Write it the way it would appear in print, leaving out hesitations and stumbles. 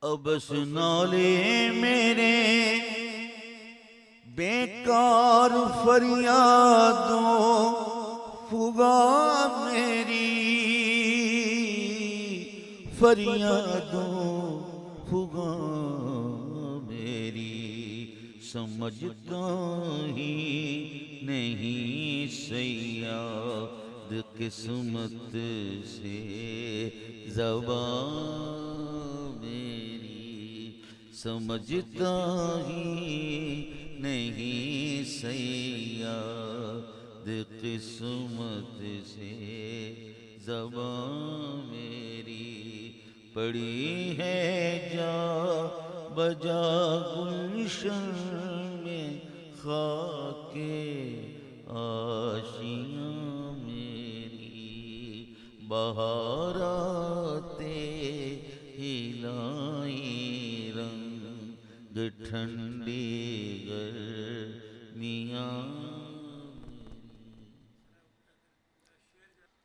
اب سنالے میرے بیکار فریادوں فغاں میری فریادوں فغاں میری سمجھتا ہی نہیں سیاد قسمت سے زبان میری سمجھتا ہی نہیں سیاد قسمت سے زبان میری پڑی ہے جا بجا گلشن میں خاک آشیاں میری بہار آتے ہلائیں رنگ ٹھنڈی گر